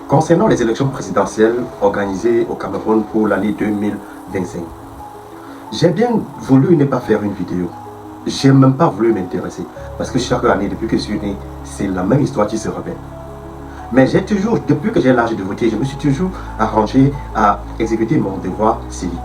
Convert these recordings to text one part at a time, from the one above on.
Concernant les élections présidentielles organisées au Cameroun pour l'année 2025, j'ai bien voulu ne pas faire une vidéo. J'ai même pas voulu m'intéresser. Parce que chaque année, depuis que je suis né, c'est la même histoire qui se répète. Mais j'ai toujours, depuis que j'ai l'âge de voter, je me suis toujours arrangé à exécuter mon devoir civique.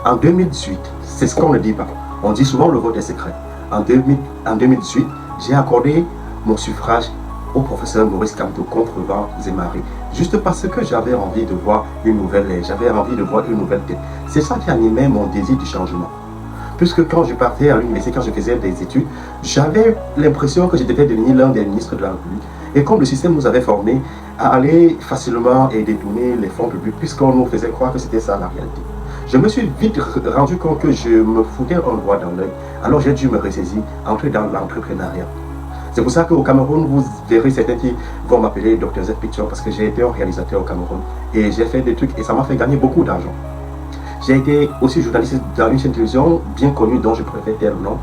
En 2018, c'est ce qu'on ne dit pas. On dit souvent le vote est secret. En 2018, j'ai accordé mon suffrage au professeur Maurice Kamto contre vents et marées. Juste parce que j'avais envie de voir une nouvelle ère, j'avais envie de voir une nouvelle tête. C'est ça qui animait mon désir du changement. Puisque quand je partais à l'université, quand je faisais des études, j'avais l'impression que je devais devenir l'un des ministres de la République. Et comme le système nous avait formés à aller facilement et détourner les fonds publics, puisqu'on nous faisait croire que c'était ça la réalité. Je me suis vite rendu compte que je me foutais un doigt dans l'œil. Alors j'ai dû me ressaisir, entrer dans l'entrepreneuriat. C'est pour ça qu'au Cameroun, vous verrez certains qui vont m'appeler Dr Z Picture parce que j'ai été un réalisateur au Cameroun et j'ai fait des trucs et ça m'a fait gagner beaucoup d'argent. J'ai été aussi journaliste dans une chaîne de télévision bien connue dont je préfère taire le nom.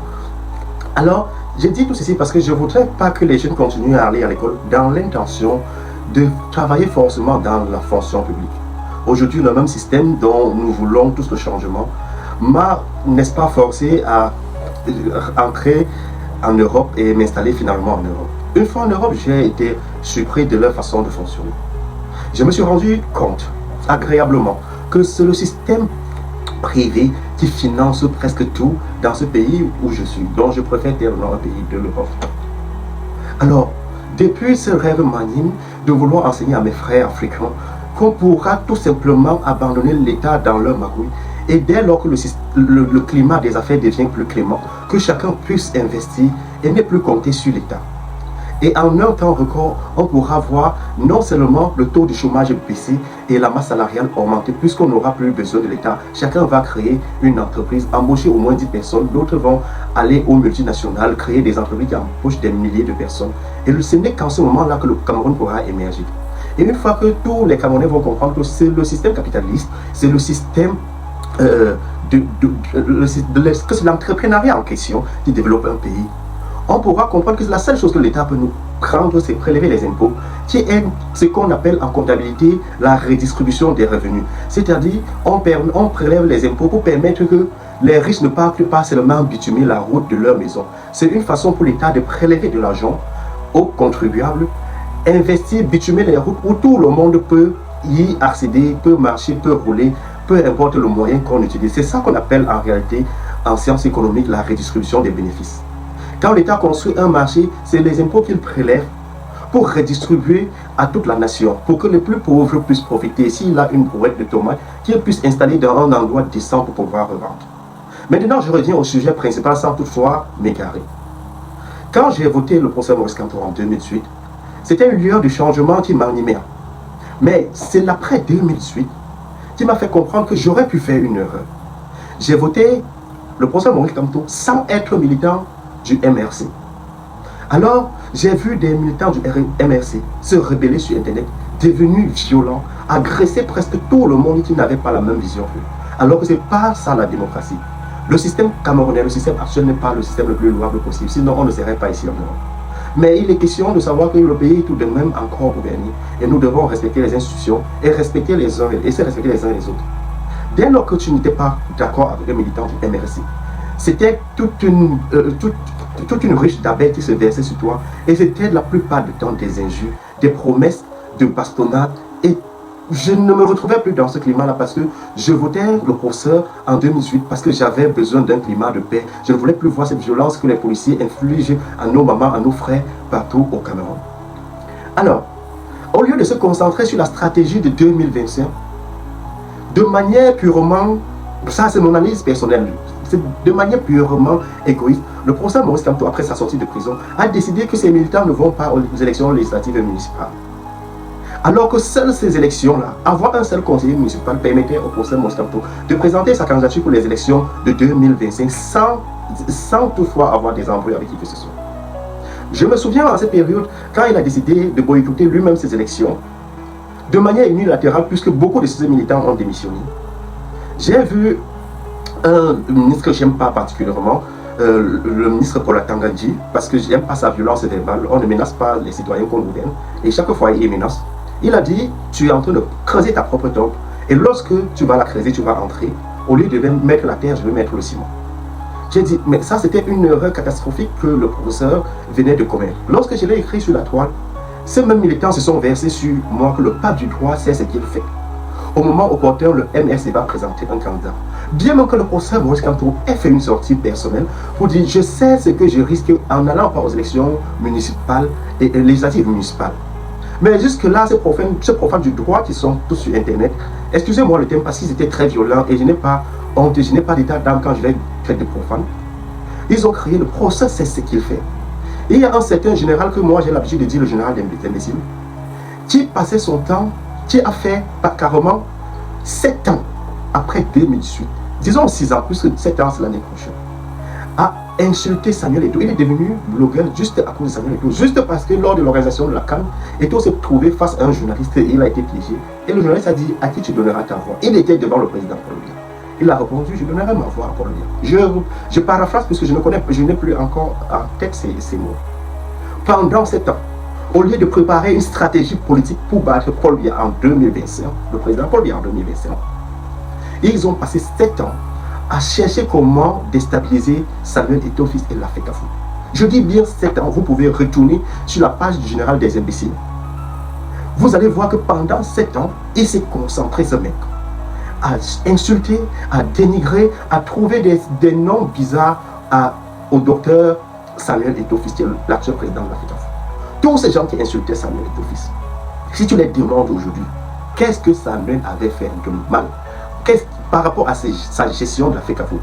Alors, j'ai dit tout ceci parce que je ne voudrais pas que les jeunes continuent à aller à l'école dans l'intention de travailler forcément dans la fonction publique. Aujourd'hui, le même système dont nous voulons tous le changement m'a, n'est-ce pas, forcé à entrer en Europe et m'installer finalement en Europe. Une fois en Europe, j'ai été surpris de leur façon de fonctionner. Je me suis rendu compte, agréablement, que c'est le système privé qui finance presque tout dans ce pays où je suis, dont je préfère dire un pays de l'Europe. Alors, depuis ce rêve magnime de vouloir enseigner à mes frères africains qu'on pourra tout simplement abandonner l'État dans leur magouille et dès lors que le climat des affaires devient plus clément, que chacun puisse investir et ne plus compter sur l'État. Et en un temps record, on pourra voir non seulement le taux de chômage baisser et la masse salariale augmenter, puisqu'on n'aura plus besoin de l'État. Chacun va créer une entreprise, embaucher au moins 10 personnes, d'autres vont aller aux multinationales, créer des entreprises qui embauchent des milliers de personnes. Et ce n'est qu'en ce moment-là que le Cameroun pourra émerger. Et une fois que tous les Camerounais vont comprendre que c'est le système capitaliste, c'est le système que c'est l'entrepreneuriat en question qui développe un pays, on pourra comprendre que la seule chose que l'État peut nous prendre, c'est prélever les impôts, qui est ce qu'on appelle en comptabilité la redistribution des revenus. C'est-à-dire, on prélève les impôts pour permettre que les riches ne partent pas seulement bitumer la route de leur maison. C'est une façon pour l'État de prélever de l'argent aux contribuables, investir, bitumer les routes où tout le monde peut y accéder, peut marcher, peut rouler, peu importe le moyen qu'on utilise. C'est ça qu'on appelle en réalité, en sciences économiques, la redistribution des bénéfices. Quand l'État construit un marché, c'est les impôts qu'il prélève pour redistribuer à toute la nation, pour que les plus pauvres puissent profiter. S'il a une brouette de tomates, qu'il puisse installer dans un endroit décent pour pouvoir revendre. Maintenant, je reviens au sujet principal sans toutefois m'égarer. Quand j'ai voté le professeur Maurice Kamto en 2018, c'était une lueur de changement qui m'animait. Mais c'est l'après 2018 qui m'a fait comprendre que j'aurais pu faire une erreur. J'ai voté le professeur Maurice Kamto sans être militant du MRC. Alors, j'ai vu des militants du MRC se rebeller sur Internet, devenus violents, agresser presque tout le monde qui n'avait pas la même vision qu'eux. Alors que ce n'est pas ça la démocratie. Le système camerounais, le système actuel n'est pas le système le plus louable possible, sinon on ne serait pas ici en Europe. Mais il est question de savoir que le pays est tout de même encore gouverné et nous devons respecter les institutions et respecter les uns et se respecter les uns les autres. Dès lors que tu n'étais pas d'accord avec les militants du MRC, c'était toute une riche d'abeilles qui se versait sur toi et c'était la plupart du temps des injures, des promesses de bastonnade et je ne me retrouvais plus dans ce climat-là parce que je votais le professeur en 2018 parce que j'avais besoin d'un climat de paix. Je ne voulais plus voir cette violence que les policiers infligent à nos mamans, à nos frères partout au Cameroun. Alors, au lieu de se concentrer sur la stratégie de 2025, de manière purement, ça c'est mon analyse personnelle, de manière purement égoïste, le professeur Maurice Kamto, après sa sortie de prison, a décidé que ses militants ne vont pas aux élections législatives et municipales. Alors que seules ces élections-là, avoir un seul conseiller municipal permettait au professeur Maurice Kamto de présenter sa candidature pour les élections de 2025 sans toutefois avoir des embrouilles avec qui que ce soit. Je me souviens à cette période, quand il a décidé de boycotter lui-même ces élections, de manière unilatérale, puisque beaucoup de ses militants ont démissionné, j'ai vu un ministre que je n'aime pas particulièrement, le ministre Paul Atanga, parce que je n'aime pas sa violence verbale. On ne menace pas les citoyens qu'on gouverne, et chaque fois il menace. Il a dit, tu es en train de creuser ta propre tombe. Et lorsque tu vas la creuser, tu vas entrer. Au lieu de mettre la terre, je vais mettre le ciment. J'ai dit, mais ça c'était une erreur catastrophique que le professeur venait de commettre. Lorsque je l'ai écrit sur la toile, ces mêmes militants se sont versés sur moi que le pape du droit sait ce qu'il fait. Au moment opportun, le MRC va présenter un candidat. Bien même que le professeur Maurice Kamto ait fait une sortie personnelle pour dire, je sais ce que je risque en allant pas aux élections municipales et législatives municipales. Mais jusque-là, ces profanes du droit qui sont tous sur Internet, excusez-moi le thème parce qu'ils étaient très violents et je n'ai pas honte, je n'ai pas d'état d'âme quand je les traite de profanes. Ils ont créé le procès, c'est ce qu'il fait. Et il y a un certain général que moi j'ai l'habitude de dire le général d'imbécile, qui passait son temps, qui a fait carrément 7 ans après 2018, disons 6 ans, plus que 7 ans c'est l'année prochaine, a insulté Samuel Eto'o. Il est devenu blogueur juste à cause de Samuel Eto'o, juste parce que lors de l'organisation de la CAN, Eto'o s'est trouvé face à un journaliste et il a été piégé. Et le journaliste a dit, à qui tu donneras ta voix? Il était devant le président Paul Biya. Il a répondu, je donnerai ma voix à Paul Biya. Je paraphrase parce que je n'ai plus encore en tête ces mots. Pendant 7 ans, au lieu de préparer une stratégie politique pour battre Paul Biya en 2025, le président Paul Biya en 2025, ils ont passé 7 ans à chercher comment déstabiliser Samuel Eto'o fils et la FECAFOOT. Je dis bien 7 ans, vous pouvez retourner sur la page du général des imbéciles. Vous allez voir que pendant 7 ans, il s'est concentré, ce mec, à insulter, à dénigrer, à trouver des noms bizarres au docteur Samuel Eto'o fils, l'actuel président de la FECAFOOT. Tous ces gens qui insultaient Samuel Eto'o fils, si tu les demandes aujourd'hui, qu'est-ce que Samuel avait fait de mal? Par rapport à sa gestion de la FECAFOOT,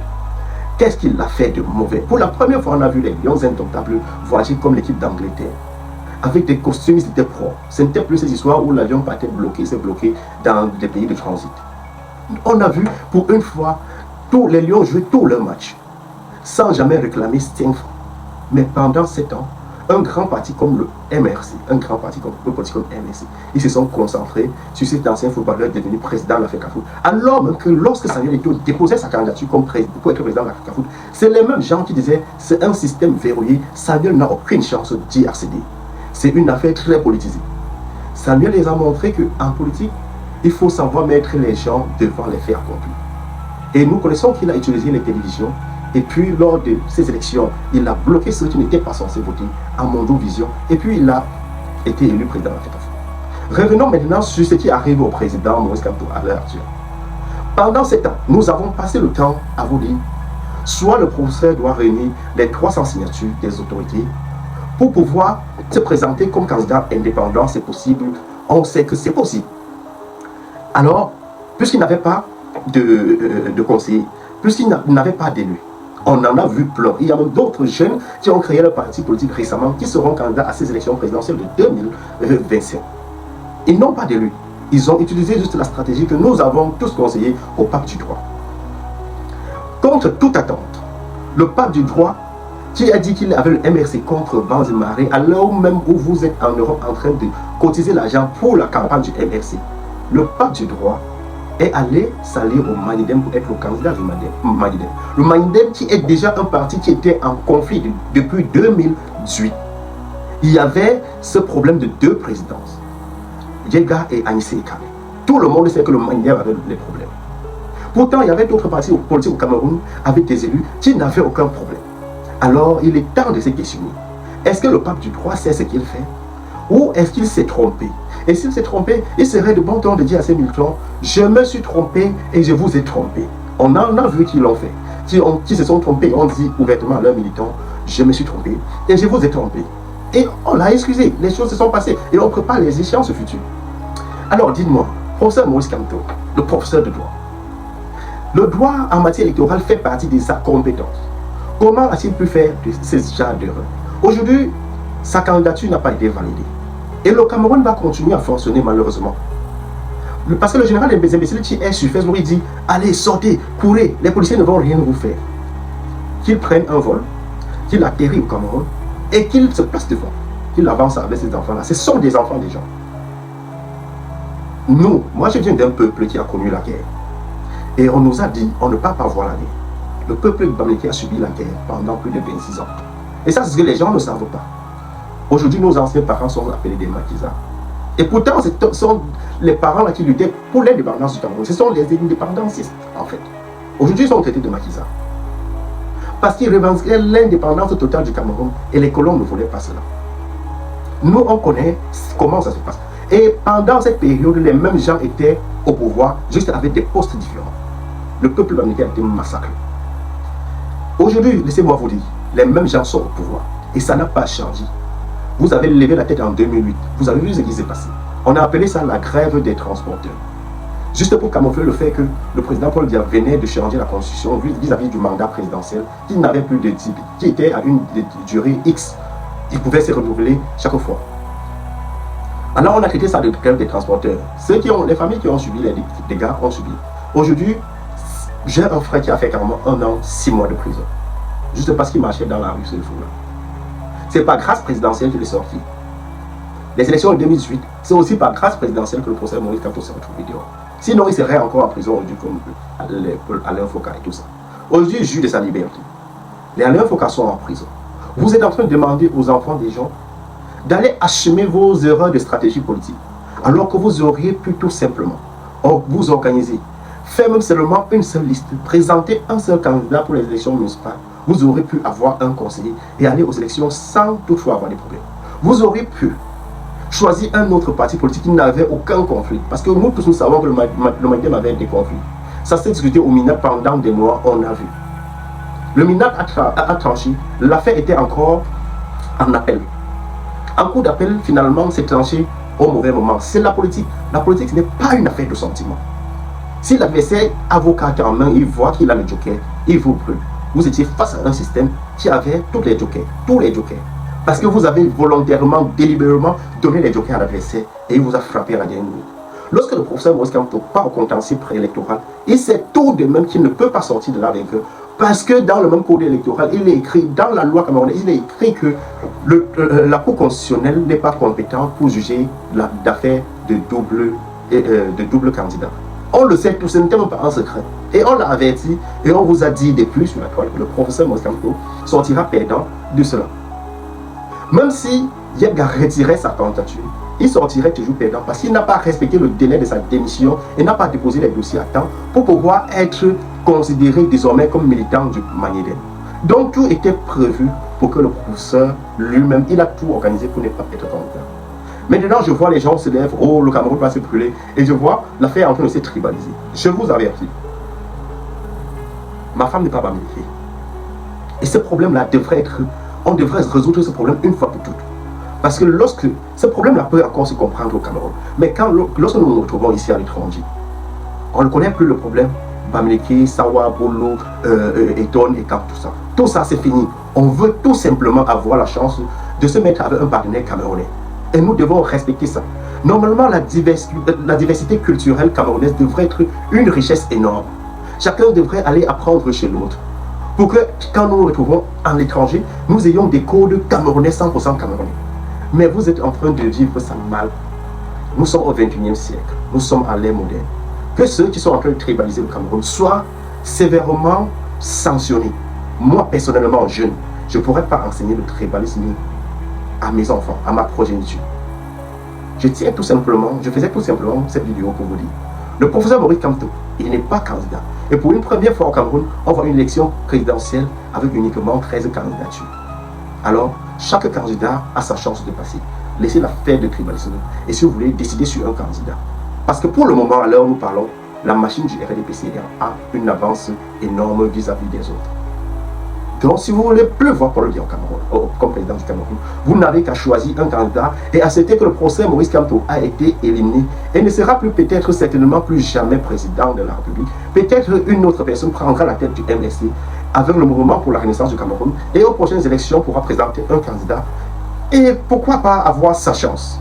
qu'est-ce qu'il a fait de mauvais? Pour la première fois, on a vu les Lions indomptables voyager comme l'équipe d'Angleterre, avec des costumes, ils étaient propres. Ce n'était plus ces histoires où l'avion partait bloqué, c'est bloqué dans des pays de transit. On a vu pour une fois tous les Lions jouer tous leurs matchs, sans jamais réclamer 5 francs. Mais pendant 7 ans, un grand parti comme le MRC, un parti comme MRC, ils se sont concentrés sur cet ancien footballeur devenu président de la FECAFOOT. Alors même que lorsque Samuel Eto'o déposait sa candidature pour être président de la FECAFOOT, c'est les mêmes gens qui disaient c'est un système verrouillé, Samuel n'a aucune chance d'y accéder. C'est une affaire très politisée. Samuel les a montré qu'en politique, il faut savoir mettre les gens devant les faits accomplis. Et nous connaissons qu'il a utilisé les télévisions. Et puis, lors de ces élections, il a bloqué ceux qui n'étaient pas censés voter en Mondovision. Et puis, il a été élu président de la FECAFOOT. Revenons maintenant sur ce qui arrive au président Maurice Kamto à l'heure actuelle. Pendant 7 ans, nous avons passé le temps à vous dire, soit le professeur doit réunir les 300 signatures des autorités pour pouvoir se présenter comme candidat indépendant, c'est possible. On sait que c'est possible. Alors, puisqu'il n'avait pas de conseiller, puisqu'il n'avait pas d'élu, on en a vu plein. Il y a même d'autres jeunes qui ont créé leur parti politique récemment qui seront candidats à ces élections présidentielles de 2025. Ils n'ont pas d'élu. Ils ont utilisé juste la stratégie que nous avons tous conseillée au pape du droit. Contre toute attente, le pape du droit qui a dit qu'il avait le MRC contre vents et marées, à l'heure même où vous êtes en Europe en train de cotiser l'argent pour la campagne du MRC, le pape du droit est allé s'allier au Manidem pour être le candidat du Manidem. Le Manidem qui est déjà un parti qui était en conflit depuis 2018. Il y avait ce problème de 2 présidences, Djega et Anissé Kame. Tout le monde sait que le Manidem avait des problèmes. Pourtant, il y avait d'autres partis politiques au Cameroun avec des élus qui n'avaient aucun problème. Alors, il est temps de se questionner. Est-ce que le pape du droit sait ce qu'il fait? Ou est-ce qu'il s'est trompé? Et s'il s'est trompé, il serait de bon ton de dire à ces militants, je me suis trompé et je vous ai trompé. On en a vu qui l'ont fait, qui se sont trompés, on dit ouvertement à leurs militants, je me suis trompé et je vous ai trompé. Et on l'a excusé, les choses se sont passées et on prépare les échéances futures. Alors dites-moi, professeur Maurice Kamto, le professeur de droit, le droit en matière électorale fait partie de sa compétence. Comment a-t-il pu faire ces genres d'erreurs? Aujourd'hui, sa candidature n'a pas été validée. Et le Cameroun va continuer à fonctionner malheureusement. Parce que le général des imbéciles qui est sur Facebook, il dit, allez, sortez, courez, les policiers ne vont rien vous faire. Qu'il prenne un vol, qu'il atterrit au Cameroun et qu'il se place devant, qu'il avance avec ces enfants-là. Ce sont des enfants des gens. Nous, moi je viens d'un peuple qui a connu la guerre. Et on nous a dit, on ne peut pas voir la guerre. Le peuple bamileke a subi la guerre pendant plus de 26 ans. Et ça, c'est ce que les gens ne savent pas. Aujourd'hui, nos anciens parents sont appelés des maquisards. Et pourtant, ce sont les parents là qui luttaient pour l'indépendance du Cameroun. Ce sont les indépendancistes, en fait. Aujourd'hui, ils sont traités de maquisards. Parce qu'ils revendiquaient l'indépendance totale du Cameroun et les colons ne voulaient pas cela. Nous, on connaît comment ça se passe. Et pendant cette période, les mêmes gens étaient au pouvoir, juste avec des postes différents. Le peuple américain a été massacré. Aujourd'hui, laissez-moi vous dire, les mêmes gens sont au pouvoir. Et ça n'a pas changé. Vous avez levé la tête en 2008. Vous avez vu ce qui s'est passé. On a appelé ça la grève des transporteurs. Juste pour camoufler le fait que le président Paul Biya venait de changer la constitution vis-à-vis du mandat présidentiel, qui n'avait plus de type, qui était à une durée X. Il pouvait se renouveler chaque fois. Alors on a traité ça de grève des transporteurs. Les familles qui ont subi les dégâts ont subi. Aujourd'hui, j'ai un frère qui a fait carrément 1 an, 6 mois de prison. Juste parce qu'il marchait dans la rue, ce jour-là. C'est par grâce présidentielle qu'il est sorti. Les élections de 2018, c'est aussi par grâce présidentielle que le procès Maurice Kamto s'est retrouvé dehors. Sinon, il serait encore en prison aujourd'hui comme Alain Foka et tout ça. Aujourd'hui, il juge de sa liberté. Les Alain Foka sont en prison. Vous êtes en train de demander aux enfants des gens d'aller achemer vos erreurs de stratégie politique, alors que vous auriez pu tout simplement vous organiser, faire même seulement une seule liste, présenter un seul candidat pour les élections municipales. Vous aurez pu avoir un conseiller et aller aux élections sans toutefois avoir des problèmes. Vous aurez pu choisir un autre parti politique qui n'avait aucun conflit. Parce que nous tous nous savons que le Maïdem avait des conflits. Ça s'est discuté au MINAT pendant des mois, on a vu. Le MINAT a tranché, l'affaire était encore en appel. En cours d'appel, finalement, c'est tranché au mauvais moment. C'est la politique. La politique, ce n'est pas une affaire de sentiment. Si l'adversaire avocat en main, il voit qu'il a le joker, il vous brûle. Vous étiez face à un système qui avait tous les jokers. Parce que vous avez volontairement, délibérément donné les jokers à l'adversaire et il vous a frappé à la dernière minute. Lorsque le professeur Maurice Kamto part au contentieux préélectoral, il sait tout de même qu'il ne peut pas sortir de là vainqueur. Parce que dans le même code électoral, il est écrit, dans la loi camerounaise, il est écrit que la Cour constitutionnelle n'est pas compétente pour juger l'affaire de double candidat. On le sait tout, ce n'était même pas un secret. Et on l'a averti et on vous a dit depuis sur la toile que le professeur Maurice Kamto sortira perdant de cela. Même si Yebga retirait sa candidature, il sortirait toujours perdant parce qu'il n'a pas respecté le délai de sa démission et n'a pas déposé les dossiers à temps pour pouvoir être considéré désormais comme militant du Maïdem. Donc tout était prévu pour que le professeur lui-même, il a tout organisé pour ne pas être candidat. Maintenant, je vois les gens se lèvent, oh, le Cameroun va se brûler, et je vois l'affaire en train de se tribaliser. Je vous avertis, ma femme n'est pas bamilquée. Et ce problème-là on devrait résoudre ce problème une fois pour toutes. Parce que lorsque ce problème-là peut encore se comprendre au Cameroun, mais lorsque nous nous retrouvons ici à l'étranger, on ne connaît plus le problème. Bamileke, Sawa, Bolo, Eton et Cap, tout ça. Tout ça, c'est fini. On veut tout simplement avoir la chance de se mettre avec un partenaire camerounais. Et nous devons respecter ça. Normalement, la diversité culturelle camerounaise devrait être une richesse énorme. Chacun devrait aller apprendre chez l'autre. Pour que, quand nous nous retrouvons en l'étranger, nous ayons des codes camerounais 100% camerounais. Mais vous êtes en train de vivre ça mal. Nous sommes au XXIe siècle. Nous sommes à l'ère moderne. Que ceux qui sont en train de tribaliser le Cameroun soient sévèrement sanctionnés. Moi, personnellement, jeune, je ne pourrais pas enseigner le tribalisme à mes enfants, à ma progéniture. Je faisais tout simplement cette vidéo pour vous dire. Le professeur Maurice Kamto, il n'est pas candidat. Et pour une première fois au Cameroun, on voit une élection présidentielle avec uniquement 13 candidatures. Alors, chaque candidat a sa chance de passer. Laissez la faire de tribalisme. Et si vous voulez, décider sur un candidat. Parce que pour le moment, à l'heure où nous parlons, la machine du RDPC a une avance énorme vis-à-vis des autres. Donc, si vous voulez plus voir Paul Biya au Cameroun, comme président du Cameroun, vous n'avez qu'à choisir un candidat et accepter que le procès Maurice Kamto a été éliminé et ne sera plus peut-être certainement plus jamais président de la République. Peut-être une autre personne prendra la tête du MSC avec le mouvement pour la renaissance du Cameroun et aux prochaines élections pourra présenter un candidat. Et pourquoi pas avoir sa chance?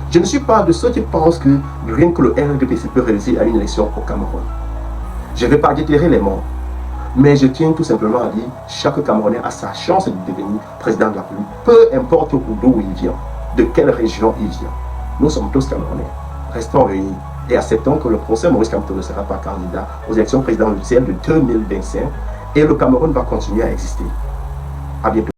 Je ne suis pas de ceux qui pensent que rien que le RDPC peut réussir à une élection au Cameroun. Je ne vais pas déterrer les morts. Mais je tiens tout simplement à dire, chaque Camerounais a sa chance de devenir président de la République, peu importe d'où il vient, de quelle région il vient. Nous sommes tous Camerounais. Restons réunis et acceptons que le procès Maurice Kamto ne sera pas candidat aux élections présidentielles de 2025 et le Cameroun va continuer à exister. À bientôt.